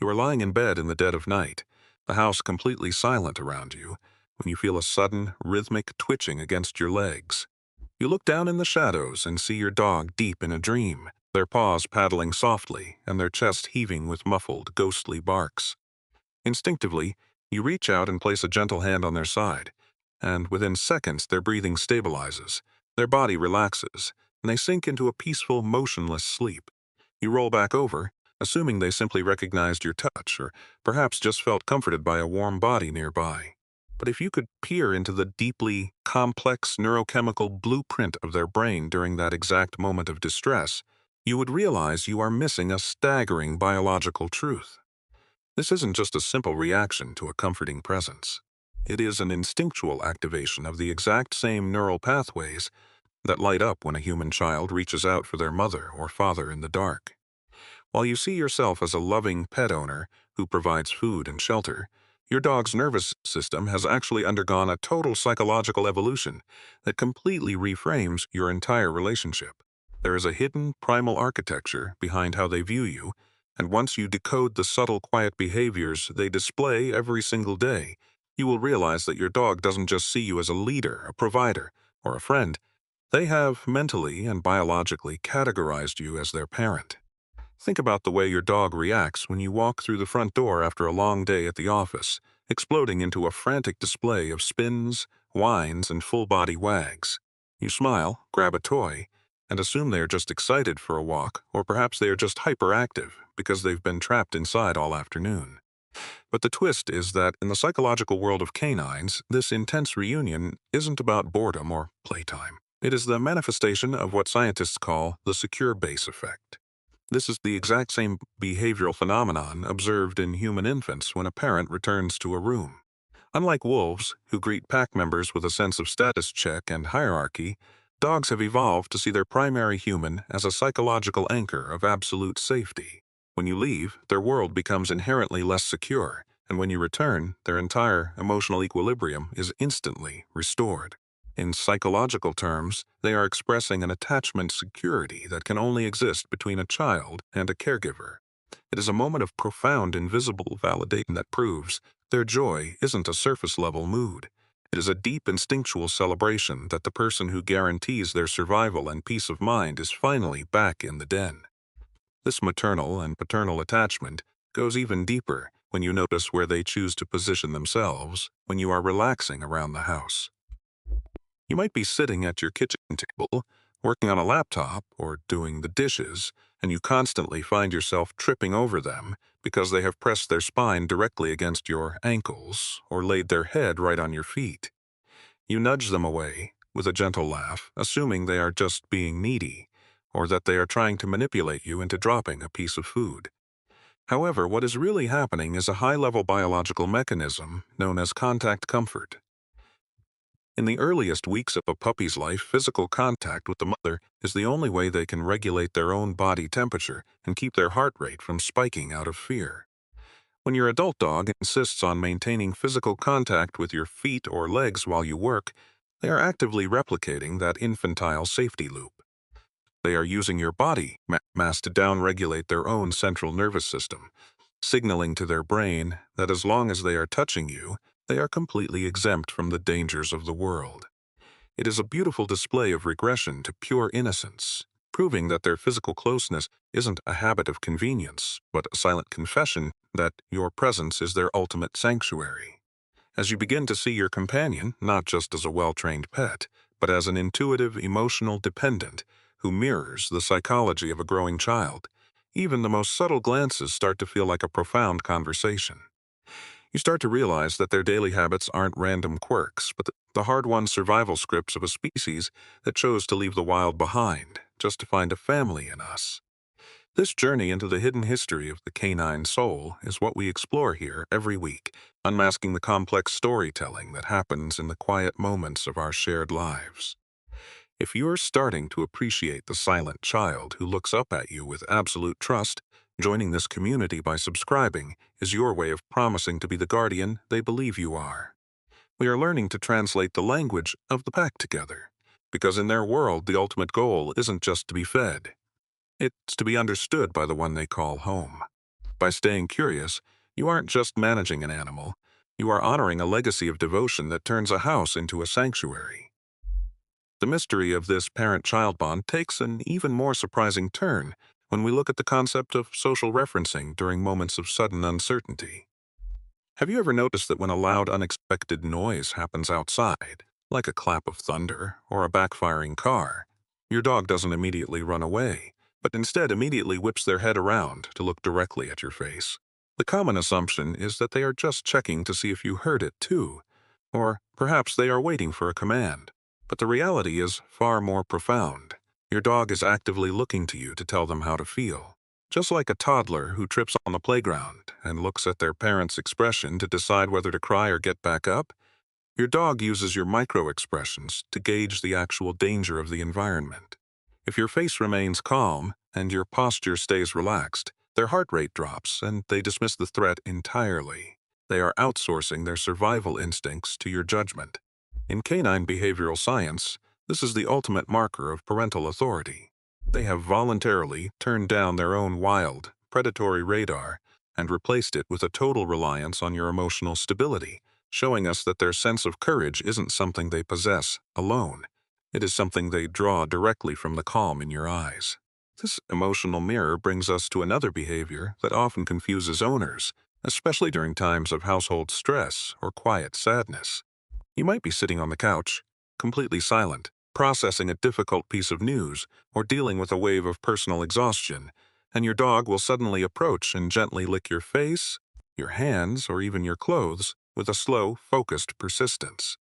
You are lying in bed in the dead of night, the house completely silent around you, when you feel a sudden, rhythmic twitching against your legs. You look down in the shadows and see your dog deep in a dream, their paws paddling softly and their chest heaving with muffled, ghostly barks. Instinctively, you reach out and place a gentle hand on their side, and within seconds their breathing stabilizes, their body relaxes, and they sink into a peaceful, motionless sleep. You roll back over, assuming they simply recognized your touch or perhaps just felt comforted by a warm body nearby. But if you could peer into the deeply complex neurochemical blueprint of their brain during that exact moment of distress, you would realize you are missing a staggering biological truth. This isn't just a simple reaction to a comforting presence. It is an instinctual activation of the exact same neural pathways that light up when a human child reaches out for their mother or father in the dark. While you see yourself as a loving pet owner who provides food and shelter, your dog's nervous system has actually undergone a total psychological evolution that completely reframes your entire relationship. There is a hidden primal architecture behind how they view you, and once you decode the subtle, quiet behaviors they display every single day, you will realize that your dog doesn't just see you as a leader, a provider, or a friend. They have mentally and biologically categorized you as their parent. Think about the way your dog reacts when you walk through the front door after a long day at the office, exploding into a frantic display of spins, whines, and full-body wags. You smile, grab a toy, and assume they are just excited for a walk, or perhaps they are just hyperactive because they've been trapped inside all afternoon. But the twist is that in the psychological world of canines, this intense reunion isn't about boredom or playtime. It is the manifestation of what scientists call the secure base effect. This is the exact same behavioral phenomenon observed in human infants when a parent returns to a room. Unlike wolves, who greet pack members with a sense of status check and hierarchy, dogs have evolved to see their primary human as a psychological anchor of absolute safety. When you leave, their world becomes inherently less secure, and when you return, their entire emotional equilibrium is instantly restored. In psychological terms, they are expressing an attachment security that can only exist between a child and a caregiver. It is a moment of profound invisible validation that proves their joy isn't a surface-level mood. It is a deep instinctual celebration that the person who guarantees their survival and peace of mind is finally back in the den. This maternal and paternal attachment goes even deeper when you notice where they choose to position themselves when you are relaxing around the house. You might be sitting at your kitchen table, working on a laptop or doing the dishes, and you constantly find yourself tripping over them because they have pressed their spine directly against your ankles or laid their head right on your feet. You nudge them away with a gentle laugh, assuming they are just being needy, or that they are trying to manipulate you into dropping a piece of food. However, what is really happening is a high-level biological mechanism known as contact comfort. In the earliest weeks of a puppy's life, physical contact with the mother is the only way they can regulate their own body temperature and keep their heart rate from spiking out of fear. When your adult dog insists on maintaining physical contact with your feet or legs while you work, they are actively replicating that infantile safety loop. They are using your body mass to downregulate their own central nervous system, signaling to their brain that as long as they are touching you, they are completely exempt from the dangers of the world. It is a beautiful display of regression to pure innocence, proving that their physical closeness isn't a habit of convenience, but a silent confession that your presence is their ultimate sanctuary. As you begin to see your companion not just as a well-trained pet, but as an intuitive, emotional dependent who mirrors the psychology of a growing child, even the most subtle glances start to feel like a profound conversation. You start to realize that their daily habits aren't random quirks, but the hard-won survival scripts of a species that chose to leave the wild behind, just to find a family in us. This journey into the hidden history of the canine soul is what we explore here every week, unmasking the complex storytelling that happens in the quiet moments of our shared lives. If you're starting to appreciate the silent child who looks up at you with absolute trust, joining this community by subscribing is your way of promising to be the guardian they believe you are. We are learning to translate the language of the pack together, because in their world the ultimate goal isn't just to be fed. It's to be understood by the one they call home. By staying curious, you aren't just managing an animal, you are honoring a legacy of devotion that turns a house into a sanctuary. The mystery of this parent-child bond takes an even more surprising turn when we look at the concept of social referencing during moments of sudden uncertainty. Have you ever noticed that when a loud, unexpected noise happens outside, like a clap of thunder or a backfiring car, your dog doesn't immediately run away, but instead immediately whips their head around to look directly at your face? The common assumption is that they are just checking to see if you heard it too, or perhaps they are waiting for a command. But the reality is far more profound. Your dog is actively looking to you to tell them how to feel. Just like a toddler who trips on the playground and looks at their parent's expression to decide whether to cry or get back up, your dog uses your micro-expressions to gauge the actual danger of the environment. If your face remains calm and your posture stays relaxed, their heart rate drops and they dismiss the threat entirely. They are outsourcing their survival instincts to your judgment. In canine behavioral science, this is the ultimate marker of parental authority. They have voluntarily turned down their own wild, predatory radar and replaced it with a total reliance on your emotional stability, showing us that their sense of courage isn't something they possess alone. It is something they draw directly from the calm in your eyes. This emotional mirror brings us to another behavior that often confuses owners, especially during times of household stress or quiet sadness. You might be sitting on the couch, completely silent, processing a difficult piece of news or dealing with a wave of personal exhaustion, and your dog will suddenly approach and gently lick your face, your hands, or even your clothes with a slow, focused persistence.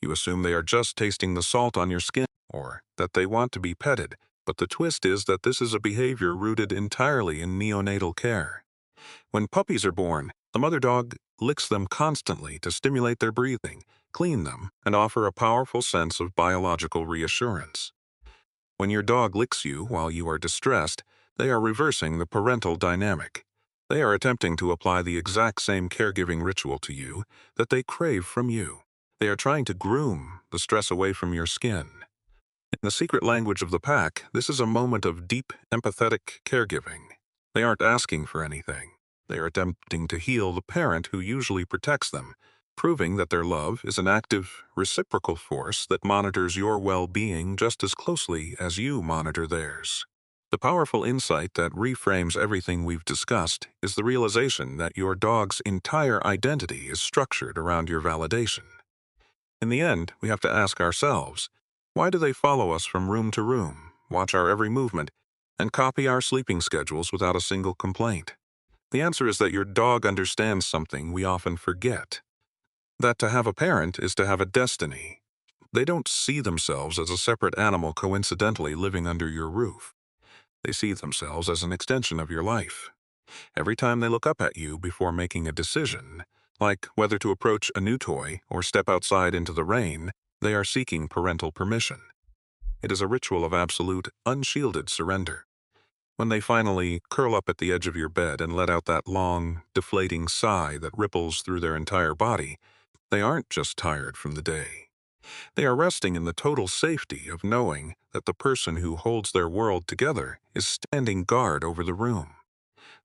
You assume they are just tasting the salt on your skin or that they want to be petted, but the twist is that this is a behavior rooted entirely in neonatal care. When puppies are born, the mother dog licks them constantly to stimulate their breathing, clean them, and offer a powerful sense of biological reassurance. When your dog licks you while you are distressed, they are reversing the parental dynamic. They are attempting to apply the exact same caregiving ritual to you that they crave from you. They are trying to groom the stress away from your skin. In the secret language of the pack, this is a moment of deep, empathetic caregiving. They aren't asking for anything. They are attempting to heal the parent who usually protects them, proving that their love is an active, reciprocal force that monitors your well-being just as closely as you monitor theirs. The powerful insight that reframes everything we've discussed is the realization that your dog's entire identity is structured around your validation. In the end, we have to ask ourselves, why do they follow us from room to room, watch our every movement, and copy our sleeping schedules without a single complaint? The answer is that your dog understands something we often forget. That to have a parent is to have a destiny. They don't see themselves as a separate animal coincidentally living under your roof. They see themselves as an extension of your life. Every time they look up at you before making a decision, like whether to approach a new toy or step outside into the rain, they are seeking parental permission. It is a ritual of absolute, unshielded surrender. When they finally curl up at the edge of your bed and let out that long, deflating sigh that ripples through their entire body, they aren't just tired from the day. They are resting in the total safety of knowing that the person who holds their world together is standing guard over the room.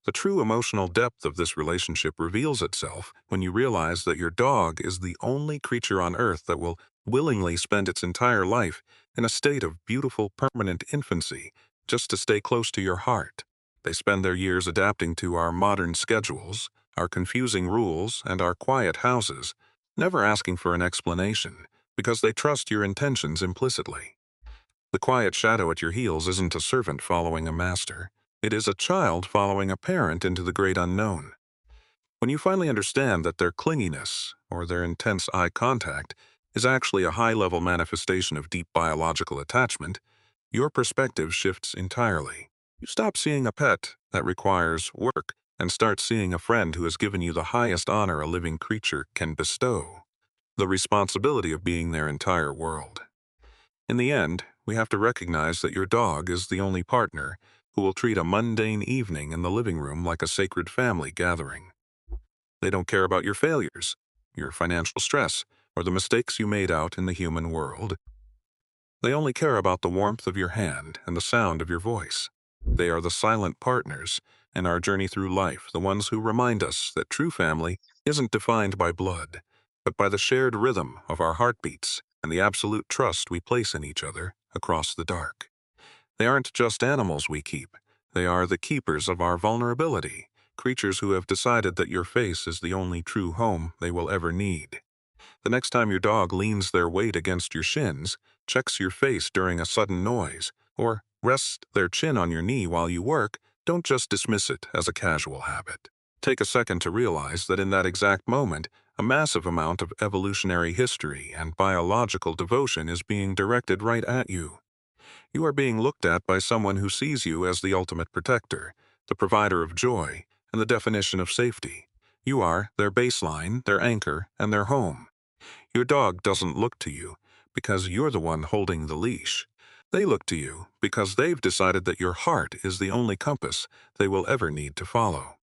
The true emotional depth of this relationship reveals itself when you realize that your dog is the only creature on earth that will willingly spend its entire life in a state of beautiful permanent infancy just to stay close to your heart. They spend their years adapting to our modern schedules, our confusing rules, and our quiet houses, never asking for an explanation because they trust your intentions implicitly. The quiet shadow at your heels isn't a servant following a master. It is a child following a parent into the great unknown. When you finally understand that their clinginess, or their intense eye contact, is actually a high-level manifestation of deep biological attachment, your perspective shifts entirely. You stop seeing a pet that requires work and start seeing a friend who has given you the highest honor a living creature can bestow, the responsibility of being their entire world. In the end, we have to recognize that your dog is the only partner who will treat a mundane evening in the living room like a sacred family gathering. They don't care about your failures, your financial stress, or the mistakes you made out in the human world. They only care about the warmth of your hand and the sound of your voice. They are the silent partners in our journey through life, the ones who remind us that true family isn't defined by blood, but by the shared rhythm of our heartbeats and the absolute trust we place in each other across the dark. They aren't just animals we keep. They are the keepers of our vulnerability, creatures who have decided that your face is the only true home they will ever need. The next time your dog leans their weight against your shins, checks your face during a sudden noise, or rests their chin on your knee while you work, don't just dismiss it as a casual habit. Take a second to realize that in that exact moment, a massive amount of evolutionary history and biological devotion is being directed right at you. You are being looked at by someone who sees you as the ultimate protector, the provider of joy, and the definition of safety. You are their baseline, their anchor, and their home. Your dog doesn't look to you because you're the one holding the leash. They look to you because they've decided that your heart is the only compass they will ever need to follow.